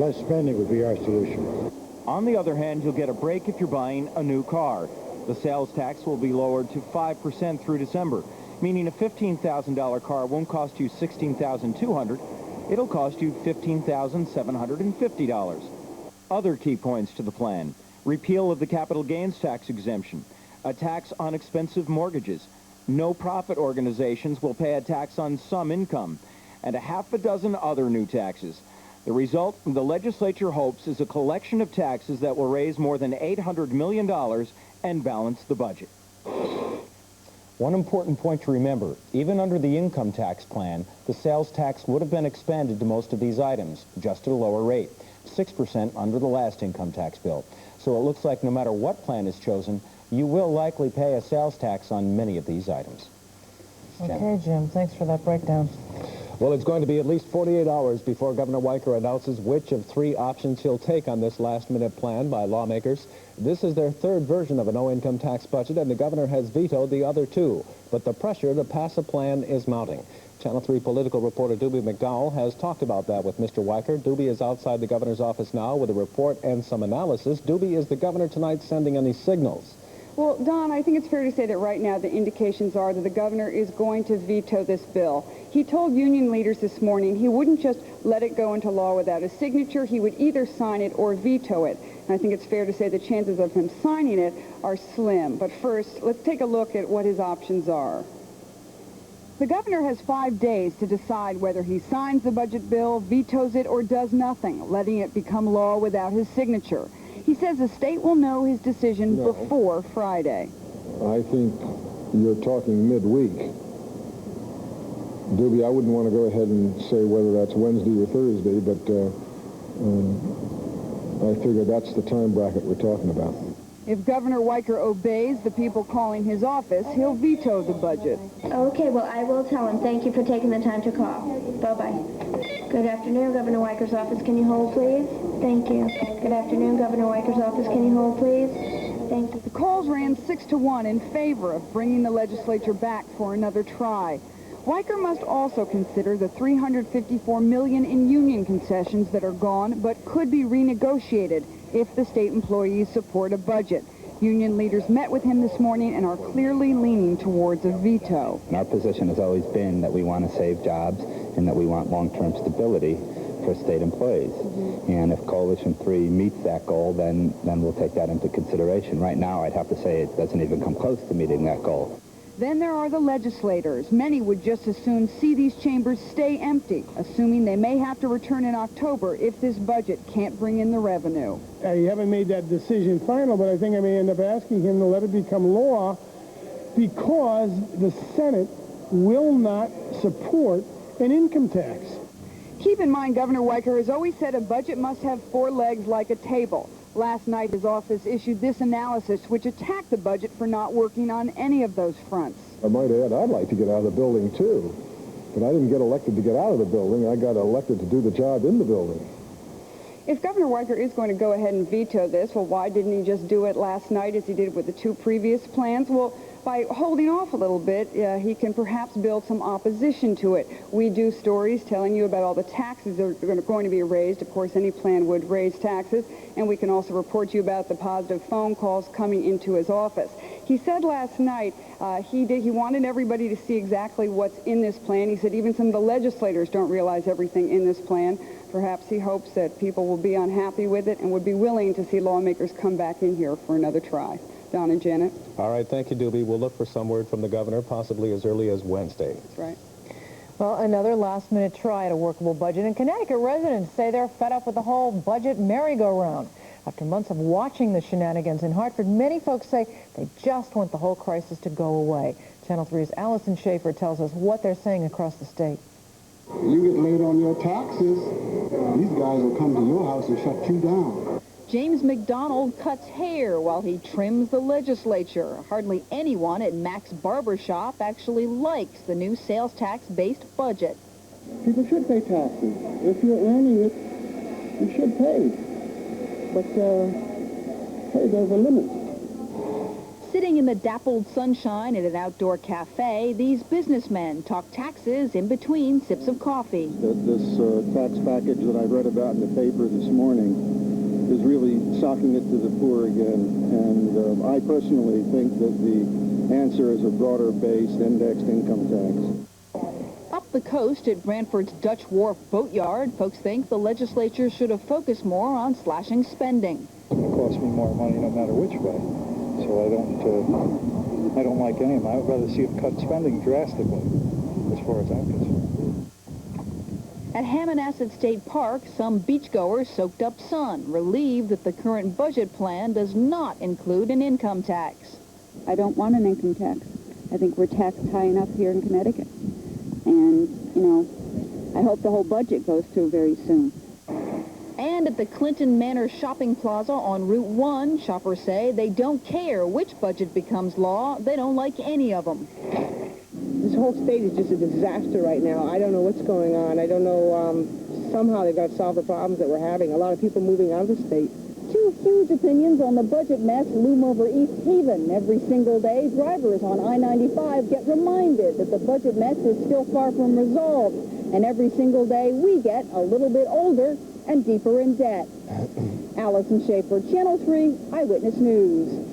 Less spending would be our solution. On the other hand, you'll get a break if you're buying a new car. The sales tax will be lowered to 5% through December, meaning a $15,000 car won't cost you $16,200. It'll cost you $15,750. Other key points to the plan: repeal of the capital gains tax exemption, a tax on expensive mortgages, no profit organizations will pay a tax on some income, and a half a dozen other new taxes. The result, the legislature hopes, is a collection of taxes that will raise more than $800 million and balance the budget. One important point to remember: even under the income tax plan, the sales tax would have been expanded to most of these items, just at a lower rate, 6% under the last income tax bill. So it looks like no matter what plan is chosen, you will likely pay a sales tax on many of these items. Okay, Jim, thanks for that breakdown. Well, it's going to be at least 48 hours before Governor Weicker announces which of 3 options he'll take on this last-minute plan by lawmakers. This is their 3rd version of a no-income tax budget, and the governor has vetoed the other 2. But the pressure to pass a plan is mounting. Channel 3 political reporter Doobie McDowell has talked about that with Mr. Weicker. Doobie is outside the governor's office now with a report and some analysis. Doobie, is the governor tonight sending any signals? Well, Don, I think it's fair to say that right now the indications are that the governor is going to veto this bill. He told union leaders this morning he wouldn't just let it go into law without a signature. He would either sign it or veto it. And I think it's fair to say the chances of him signing it are slim. But first, let's take a look at what his options are. The governor has 5 days to decide whether he signs the budget bill, vetoes it, or does nothing, letting it become law without his signature. He says the state will know his decision before Friday. I think you're talking midweek. Doobie, I wouldn't want to go ahead and say whether that's Wednesday or Thursday, but I figure that's the time bracket we're talking about. If Governor Weicker obeys the people calling his office, he'll veto the budget. Okay, well, I will tell him. Thank you for taking the time to call. Bye-bye. Good afternoon, Governor Weicker's office. Can you hold, please? Thank you. Good afternoon, Governor Weicker's office. Can you hold, please? Thank you. The calls ran 6-1 in favor of bringing the legislature back for another try. Weicker must also consider the $354 million in union concessions that are gone but could be renegotiated if the state employees support a budget. Union leaders met with him this morning and are clearly leaning towards a veto. Our position has always been that we want to save jobs and that we want long-term stability for state employees. And if Coalition 3 meets that goal, then we'll take that into consideration. Right now, I'd have to say it doesn't even come close to meeting that goal. Then there are the legislators. Many would just as soon see these chambers stay empty, assuming they may have to return in October if this budget can't bring in the revenue. I haven't made that decision final, but I think I may end up asking him to let it become law because the Senate will not support an income tax. Keep in mind, Governor Weicker has always said a budget must have 4 legs like a table. Last night, his office issued this analysis, which attacked the budget for not working on any of those fronts. I might add, I'd like to get out of the building, too. But I didn't get elected to get out of the building. I got elected to do the job in the building. If Governor Weicker is going to go ahead and veto this, well, why didn't he just do it last night as he did with the 2 previous plans? Well, by holding off a little bit, he can perhaps build some opposition to it. We do stories telling you about all the taxes that are going to be raised. Of course, any plan would raise taxes. And we can also report to you about the positive phone calls coming into his office. He said last night he wanted everybody to see exactly what's in this plan. He said even some of the legislators don't realize everything in this plan. Perhaps he hopes that people will be unhappy with it and would be willing to see lawmakers come back in here for another try. Don and Janet. All right, thank you, Doobie. We'll look for some word from the governor, possibly as early as Wednesday. That's right. Well, another last-minute try at a workable budget. And Connecticut residents say they're fed up with the whole budget merry-go-round. After months of watching the shenanigans in Hartford, many folks say they just want the whole crisis to go away. Channel 3's Allison Schaefer tells us what they're saying across the state. You get late on your taxes, these guys will come to your house and shut you down. James McDonald cuts hair while he trims the legislature. Hardly anyone at Mac's Barbershop actually likes the new sales tax-based budget. People should pay taxes. If you're earning it, you should pay. But, hey, there's a limit. Sitting in the dappled sunshine at an outdoor cafe, these businessmen talk taxes in between sips of coffee. This tax package that I read about in the paper this morning is really shocking it to the poor again. And I personally think that the answer is a broader-based indexed income tax. Up the coast at Brantford's Dutch Wharf Boatyard, folks think the legislature should have focused more on slashing spending. It's going to cost me more money no matter which way. So I don't like any of them. I would rather see it cut spending drastically, as far as I'm concerned. At Hammonasset State Park, some beachgoers soaked up sun, relieved that the current budget plan does not include an income tax. I don't want an income tax. I think we're taxed high enough here in Connecticut. And, you know, I hope the whole budget goes through very soon. And at the Clinton Manor Shopping Plaza on Route 1, shoppers say they don't care which budget becomes law. They don't like any of them. This whole state is just a disaster right now. I don't know what's going on. I don't know, somehow they've got to solve the problems that we're having. A lot of people moving out of the state. Two huge opinions on the budget mess loom over East Haven. Every single day, drivers on I-95 get reminded that the budget mess is still far from resolved. And every single day, we get a little bit older and deeper in debt. Allison Schaefer, Channel 3 Eyewitness News.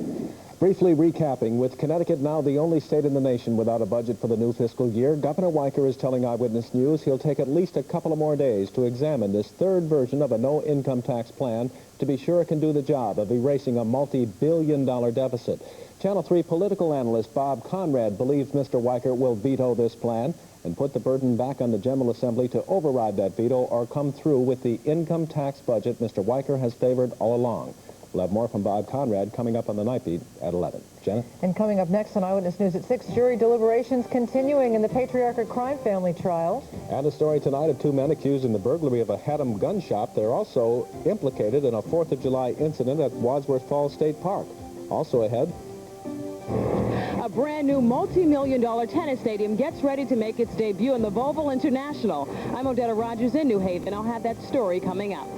Briefly recapping, with Connecticut now the only state in the nation without a budget for the new fiscal year, Governor Weicker is telling Eyewitness News he'll take at least a couple of more days to examine this third version of a no-income tax plan to be sure it can do the job of erasing a multi-billion-dollar deficit. Channel 3 political analyst Bob Conrad believes Mr. Weicker will veto this plan and put the burden back on the General Assembly to override that veto or come through with the income tax budget Mr. Weicker has favored all along. We'll have more from Bob Conrad coming up on the Night Beat at 11. Janet? And coming up next on Eyewitness News at 6, jury deliberations continuing in the Patriarchate crime family trial. And a story tonight of two men accused in the burglary of a Haddam gun shop. They're also implicated in a 4th of July incident at Wadsworth Falls State Park. Also ahead, a brand new multi-million-dollar tennis stadium gets ready to make its debut in the Volvo International. I'm Odetta Rogers in New Haven. I'll have that story coming up.